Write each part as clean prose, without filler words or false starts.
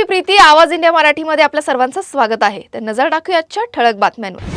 प्रीती, आवाज इंडिया मराठीमध्ये आपल्या सर्वांचं स्वागत आहे। तर नजर टाकूया आजच्या ठळक बातम्यांवर।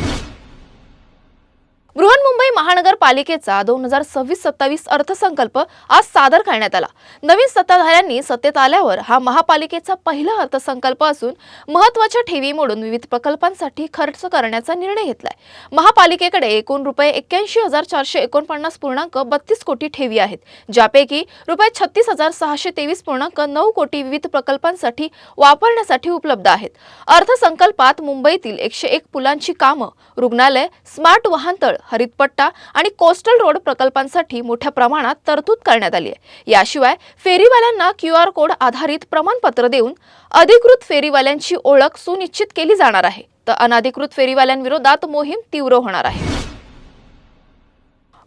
बृहन्मुंबई महानगरपालिकेचा 2026-27 अर्थसंकल्प आज सादर करण्यात आला। नवीन सत्ताधाऱ्यांनी सत्तेत आल्यावर हा महापालिकेचा पहिला अर्थसंकल्प असून महत्त्वाच्या ठेवी मोडून विविध प्रकल्पांसाठी खर्च करण्याचा निर्णय घेतलाय। महापालिकेकडे एकूण रुपये 81,449.32 कोटी ठेवी आहेत, ज्यापैकी रुपये 36,623.9 कोटी विविध प्रकल्पांसाठी वापरण्यासाठी उपलब्ध आहेत। अर्थसंकल्पात मुंबईतील 101 पुलांची कामं, रुग्णालय, स्मार्ट वाहनतळ, हरितपट्टा आणि कोस्टल रोड प्रकल्पांसाठी मोठ्या प्रमाणात तरतूद करण्यात आली आहे। याशिवाय फेरीवाल्यांना QR कोड आधारित प्रमाणपत्र देऊन अधिकृत फेरीवाल्यांची ओळख सुनिश्चित केली जाणार आहे, तर अनधिकृत फेरीवाल्यांविरोधात मोहीम तीव्र होणार आहे।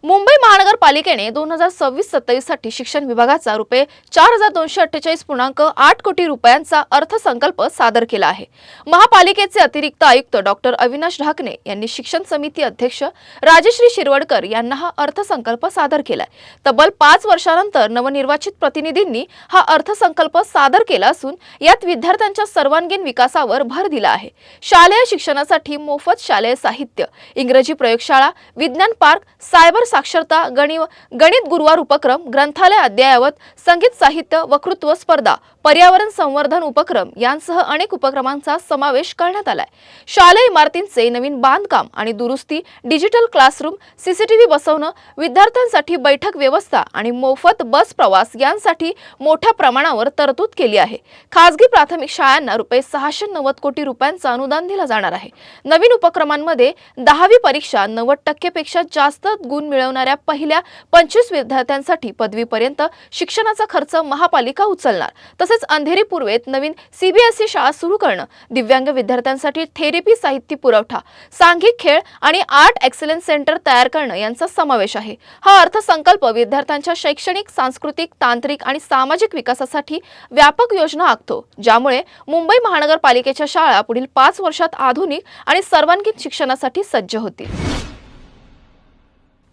मुंबई महानगरपालिकेने 2026-27 साठी शिक्षण विभागाचा रुपये 4,248.8 कोटी रुपयांचा अर्थसंकल्प सादर केला आहे। महापालिकेचे अतिरिक्त आयुक्त डॉक्टर अविनाश ढाकणे यांनी शिक्षण समिती अध्यक्ष राजश्री शिरवडकर यांना हा अर्थसंकल्प सादर केलाय। तब्बल 5 वर्षांनंतर नवनिर्वाचित प्रतिनिधींनी हा अर्थसंकल्प सादर केला असून यात विद्यार्थ्यांच्या सर्वांगीण विकासावर भर दिला आहे। शालेय शिक्षणासाठी मोफत शालेय साहित्य, इंग्रजी प्रयोगशाळा, विज्ञान पार्क, सायबर साक्षरता, गणित गुरुवार उपक्रम, ग्रंथालय अद्ययावत, संगीत साहित्य, वक्तृत्व स्पर्धा, पर्यावरण संवर्धन उपक्रम यांसह अनेक उपक्रमांचा समावेश करण्यात आलाय। शालेय इमारतींचे नवीन बांधकाम आणि दुरुस्ती, डिजिटल क्लासरूम, CCTV बसवणं, विद्यार्थ्यांसाठी बैठक व्यवस्था आणि मोफत बस प्रवास यांसाठी मोठ्या प्रमाणावर तरतूद केली आहे। खासगी प्राथमिक शाळांना रुपये 690 कोटी रुपयांचं अनुदान दिलं जाणार आहे। नवीन उपक्रमांमध्ये 10वी परीक्षा 90% पेक्षा जास्त गुण मिळवणाऱ्या पहिल्या 25 विद्यार्थ्यांसाठी पदवीपर्यंत शिक्षणाचा खर्च महापालिका उचलणार। तसेच अंधेरी पूर्वेत नवीन CBSE शाळा सुरू करणं, दिव्यांग विद्यार्थ्यांसाठी थेरपी साहित्य पुरवठा, सांघिक खेळ आणि आर्ट एक्सलन्स सेंटर तयार करणं यांचा समावेश आहे। हा अर्थसंकल्प विद्यार्थ्यांच्या शैक्षणिक, सांस्कृतिक, तांत्रिक आणि सामाजिक विकासासाठी व्यापक योजना आखतो, ज्यामुळे मुंबई महानगरपालिकेच्या शाळा पुढील 5 वर्षात आधुनिक आणि सर्वांगीण शिक्षणासाठी सज्ज होतील।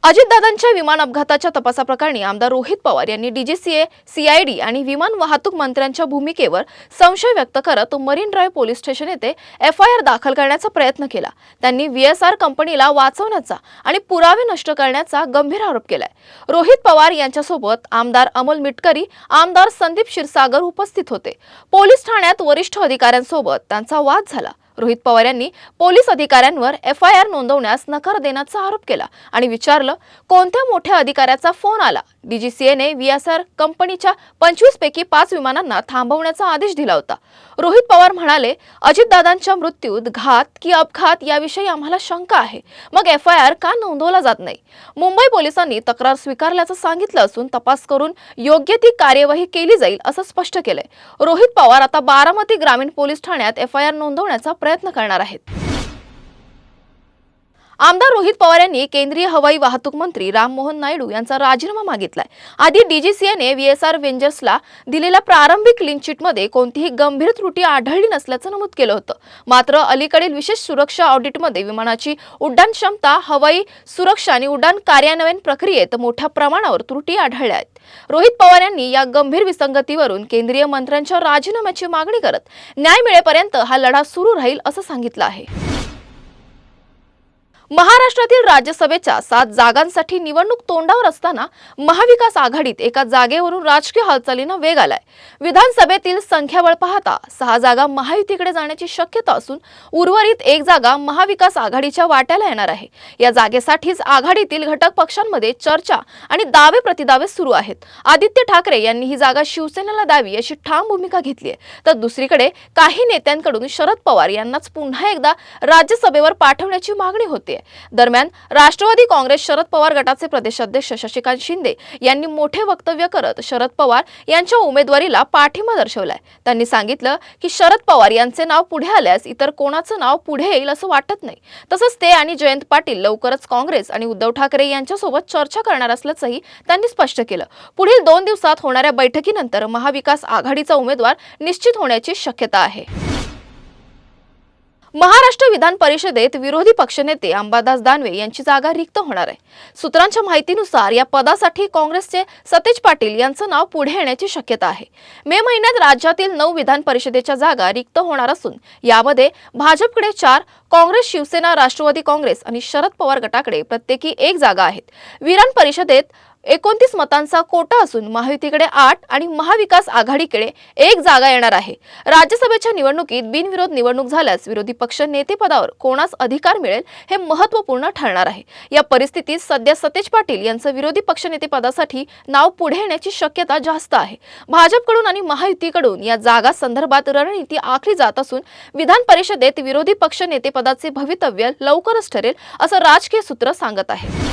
अजितदादांच्या विमान अपघाताच्या तपासाप्रकरणी आमदार रोहित पवार यांनी DGCA, CID आणि विमान वाहतूक मंत्र्यांच्या भूमिकेवर संशय व्यक्त करत मरीन ड्राईव्ह पोलीस स्टेशन येथे FIR दाखल करण्याचा प्रयत्न केला। त्यांनी VSR कंपनीला वाचवण्याचा आणि पुरावे नष्ट करण्याचा गंभीर आरोप केलाय। रोहित पवार यांच्यासोबत आमदार अमोल मिटकरी, आमदार संदीप क्षीरसागर उपस्थित होते। पोलीस ठाण्यात वरिष्ठ अधिकाऱ्यांसोबत त्यांचा वाद झाला। रोहित पवार यांनी पोलीस अधिकाऱ्यांवर FIR नोंदवण्यास नकार देण्याचा आरोप केला आणि विचारलं, कोणत्या मोठ्या अधिकाऱ्याचा फोन आला? DGCAने VSR कंपनीच्या 25 पैकी 5 विमानांना थांबवण्याचा आदेश दिला होता। रोहित पवार म्हणाले, अजितदादांच्या मृत्यूत घात की अपघात याविषयी आम्हाला शंका आहे, मग FIR का नोंदवला जात नाही? मुंबई पोलिसांनी तक्रार स्वीकारल्याचं सांगितलं असून तपास करून योग्य ती कार्यवाही केली जाईल असं स्पष्ट केलंय। रोहित पवार आता बारामती ग्रामीण पोलीस ठाण्यात FIR नोंदवण्याचा प्रयत्न करणार आहेत। आमदार रोहित पवार यांनी केंद्रीय हवाई वाहतूक मंत्री राममोहन नायडू यांचा राजीनामा मागितलाय। आधी DGCAने VSR वेंजर्सला दिलेल्या प्रारंभिक क्लीन चिटमध्ये कोणतीही गंभीर त्रुटी आढळली नसल्याचं नमूद केलं होतं। मात्र अलीकडील विशेष सुरक्षा ऑडिटमध्ये विमानाची उड्डाण क्षमता, हवाई सुरक्षा आणि उड्डाण कार्यान्वयन प्रक्रियेत मोठ्या प्रमाणावर त्रुटी आढळल्या आहेत। रोहित पवार यांनी या गंभीर विसंगतीवरून केंद्रीय मंत्र्यांच्या राजीनाम्याची मागणी करत न्याय मिळेपर्यंत हा लढा सुरू राहील असं सांगितलं आहे। महाराष्ट्रातील राज्यसभेच्या 7 जागांसाठी निवडणूक तोंडावर असताना महाविकास आघाडीत एका जागेवरून राजकीय हालचालींना वेग आलाय। विधानसभेतील संख्याबळ पाहता 6 जागा महायुतीकडे जाण्याची शक्यता असून उर्वरित 1 जागा महाविकास आघाडीच्या वाट्याला येणार आहे। या जागेसाठीच आघाडीतील घटक पक्षांमध्ये चर्चा आणि दावे प्रतिदावे सुरू आहेत। आदित्य ठाकरे यांनी ही जागा शिवसेनेला द्यावी अशी ठाम भूमिका घेतली आहे, तर दुसरीकडे काही नेत्यांकडून शरद पवार यांनाच पुन्हा एकदा राज्यसभेवर पाठवण्याची मागणी होते। दरम्यान राष्ट्रवादी काँग्रेस शरद पवार गटाचे प्रदेशाध्यक्ष शशिकांत शिंदे यांनी मोठे वक्तव्य करत शरद पवार यांच्या उमेदवारीला पाठिंबा दर्शवलाय। त्यांनी सांगितलं की शरद पवार यांचे नाव पुढे आल्यास इतर कोणाचं नाव पुढे येईल असं वाटत नाही। तसंच ते आणि जयंत पाटील लवकरच काँग्रेस आणि उद्धव ठाकरे यांच्यासोबत चर्चा करणार असल्याचंही त्यांनी स्पष्ट केलं। पुढील 2 दिवसात होणाऱ्या बैठकीनंतर महाविकास आघाडीचा उमेदवार निश्चित होण्याची शक्यता आहे। महाराष्ट्र विधान परिषदेत विरोधी पक्षनेते अंबादास दानवे यांची जागा रिक्त होणार आहे। सूत्रांच्या माहितीनुसार या पदासाठी काँग्रेसचे सतेज पाटील यांचं नाव पुढे येण्याची शक्यता आहे। मे महिन्यात राज्यातील 9 विधान परिषदेच्या जागा रिक्त होणार असून यामध्ये भाजपकडे 4, काँग्रेस, शिवसेना, राष्ट्रवादी काँग्रेस आणि शरद पवार गटाकडे प्रत्येकी 1 जागा आहेत। विधान परिषदेत 29 मतांचा कोटा असून महायुतीकडे 8 आणि महाविकास आघाडीकडे 1 जागा येणार आहे। राज्यसभेच्या निवडणुकीत बिनविरोध निवडणूक झाल्यास विरोधी पक्ष नेतेपदावर कोणास अधिकार मिळेल हे महत्त्वपूर्ण ठरणार आहे। या परिस्थितीत सध्या सतेज पाटील यांचं विरोधी पक्ष नेतेपदासाठी नाव पुढे येण्याची शक्यता जास्त आहे। भाजपकडून आणि महायुतीकडून या जागा संदर्भात रणनीती आखली जात असून विधान परिषदेत विरोधी पक्ष नेतेपदाचे भवितव्य लवकरच ठरेल असं राजकीय सूत्र सांगत आहे।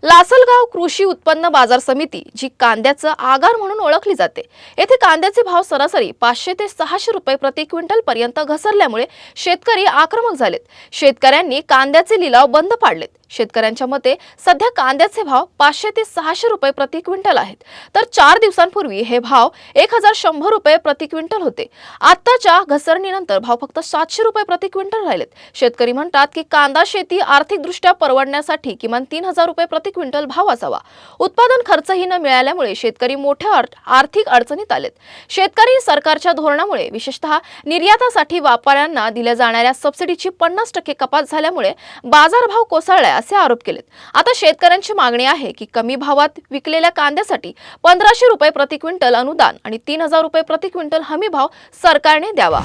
लासलगाव कृषी उत्पन्न बाजार समिती, जी कांद्याचं आगार म्हणून ओळखली जाते, येथे कांद्याचे भाव सरासरी 500 ते 600 रुपये प्रति क्विंटल पर्यंत घसरल्यामुळे शेतकरी आक्रमक झालेत। शेतकऱ्यांनी कांद्याचे लिलाव बंद पाडलेत। शेतकऱ्यांच्या मते सध्या कांद्याचे भाव 500 ते 600 रुपये प्रति क्विंटल आहेत, तर 4 दिवसांपूर्वी हे भाव 1100 रुपये प्रति क्विंटल होते। आताच्या घसरणीनंतर भाव फक्त 700 रुपये प्रति क्विंटल राहिलेत। शेतकरी म्हणतात की कांदा शेती आर्थिकदृष्ट्या परवडण्यासाठी किमान 3000 रुपये प्रति क्विंटल भाव असावा। उत्पादन खर्चही न मिळाल्यामुळे शेतकरी मोठ्या आर्थिक अडचणीत आलेत। शेतकरी सरकारच्या धोरणामुळे विशेषतः निर्यातासाठी व्यापाऱ्यांना दिल्या जाणाऱ्या सबसिडीची 50% कपात झाल्यामुळे बाजारभाव कोसळले असे आरोप केलेत। आता शेतकऱ्यांची मागणी आहे की कमी भावात विकलेल्या कांद्यासाठी 1500 रुपये प्रति क्विंटल अनुदान आणि 3000 रुपये प्रति क्विंटल हमी भाव सरकारने द्यावा।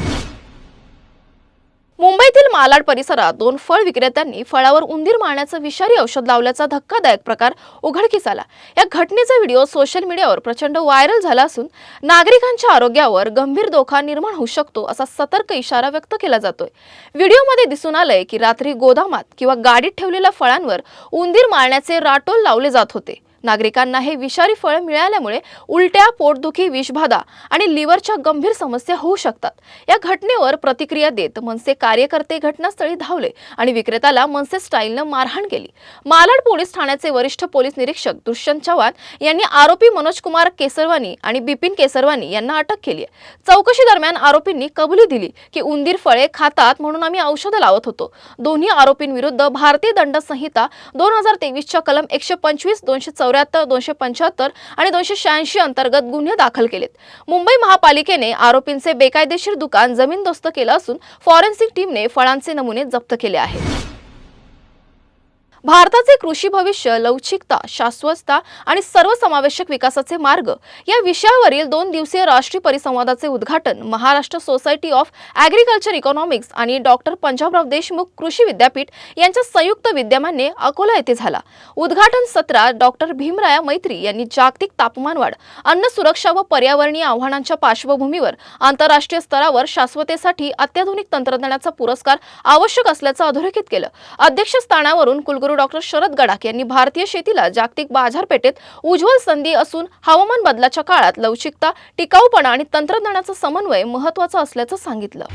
मुंबईतील मालाड परिसरात 2 फळ विक्रेत्यांनी फळावर उंदीर मारण्याचं विषारी औषध लावल्याचा धक्कादायक प्रकार उघडकीस आला। या घटनेचा व्हिडिओ सोशल मीडियावर प्रचंड व्हायरल झाला असून नागरिकांच्या आरोग्यावर गंभीर धोका निर्माण होऊ शकतो असा सतर्क इशारा व्यक्त केला जातोय। व्हिडिओमध्ये दिसून आलंय की रात्री गोदामात किंवा गाडीत ठेवलेल्या फळांवर उंदीर मारण्याचे राटोल लावले जात होते। नागरिकांना हे विषारी फळ मिळाल्यामुळे उलट्या, पोटदुखी, विषबाधा आणि लिव्हरच्या गंभीर समस्या होऊ शकतात। या घटनेवर प्रतिक्रिया देत मनसे कार्यकर्ते घटनास्थळी धावले आणि विक्रेत्याला मनसे स्टाईलनं मारहाण केली। मालाड पोलीस ठाण्याचे वरिष्ठ पोलीस निरीक्षक दुष्यंत चव्हाण यांनी आरोपी मनोज कुमार केसरवानी आणि बिपिन केसरवानी यांना अटक केली आहे। चौकशी दरम्यान आरोपींनी कबुली दिली की उंदीर फळे खातात म्हणून आम्ही औषध लावत होतो। दोन्ही आरोपींविरुद्ध भारतीय दंड संहिता 2023 च्या कलम 125, 274, 275 आणि 286 अंतर्गत गुन्हे दाखल केलेत। मुंबई महापालिकेने आरोपींचे बेकायदेशीर दुकान जमीनदोस्त केलं असून फॉरेन्सिक टीमने फळांचे नमुने जप्त केले आहेत। भारताचे कृषी भविष्य, लवचिकता, शाश्वतता आणि सर्वसमावेशक विकासाचे मार्ग या विषयावरील 2 दिवसीय राष्ट्रीय परिसंवादाचे उद्घाटन Maharashtra society of agriculture economics आणि डॉक्टर पंजाबराव देशमुख कृषी विद्यापीठ यांच्या संयुक्त विद्यमाने अकोला येथे झाला। उद्घाटन सत्रात डॉक्टर भीमराया मैत्री यांनी जागतिक तापमानवाढ, अन्न सुरक्षा व पर्यावरणीय आव्हानांच्या पार्श्वभूमीवर आंतरराष्ट्रीय स्तरावर शाश्वततेसाठी अत्याधुनिक तंत्रज्ञानाचा पुरस्कार आवश्यक असल्याचं अधोरेखित केलं। अध्यक्षस्थानावरून कुलगुरू डॉक्टर शरद गडाख यांनी भारतीय शेतीला जागतिक बाजारपेठेत उज्ज्वल संधी असून हवामान बदलाच्या काळात लवचिकता, टिकाऊपणा आणि तंत्रज्ञानाचा समन्वय महत्त्वाचा असल्याचं सांगितलं।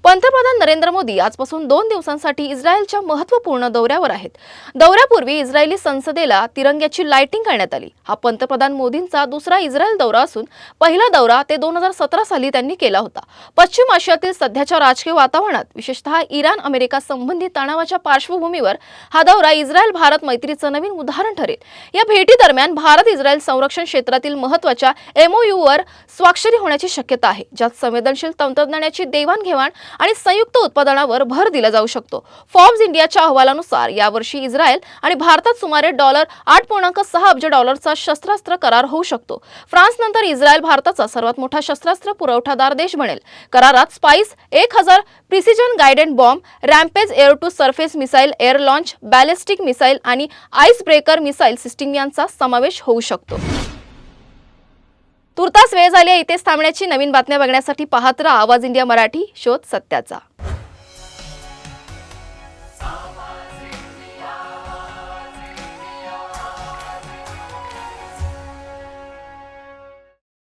पंतप्रधान नरेंद्र मोदी आजपासून 2 दिवसांसाठी इस्रायलच्या महत्त्वपूर्ण दौऱ्यावर आहेत। दौऱ्यापूर्वी इस्रायली संसदेला तिरंग्याची लाइटिंग करण्यात आली। हा पंतप्रधान मोदींचा दुसरा इस्रायल दौरा असून पहिला दौरा ते 2017 साली त्यांनी केला होता। पश्चिम आशियातील सध्याच्या राजकीय वातावरणात विशेषतः इराण-अमेरिका संबंधित तणावाच्या पार्श्वभूमीवर हा दौरा इस्रायल-भारत मैत्रीचं नवीन उदाहरण ठरेल। या भेटी दरम्यान भारत-इस्रायल संरक्षण क्षेत्रातील महत्त्वाच्या MOUवर स्वाक्षरी होण्याची शक्यता आहे, ज्यात संवेदनशील तंत्रज्ञानाची देवाणघेवाण आणि संयुक्त उत्पादनावर भर दिला जाऊ शकतो। फॉर्ब्स इंडियाच्या अहवालानुसार यावर्षी इस्रायल आणि भारतात सुमारे $8.6 अब्ज शस्त्रास्त्र करार होऊ शकतो। फ्रान्स नंतर इस्रायल भारताचा सर्वात मोठा शस्त्रास्त्र पुरवठादार देश बनेल। करारात spice 1000 precision guided bomb, rampage air to surface missile, air launch, ballistic missile आणि आईस ब्रेकर मिसाईल सिस्टीम यांचा समावेश होऊ शकतो। तुर्तास वेळ झाली आहे, इथेच थांबण्याची। नवीन बातम्या बघण्यासाठी पाहत रहा आवाज इंडिया मराठी, शोध सत्याचा।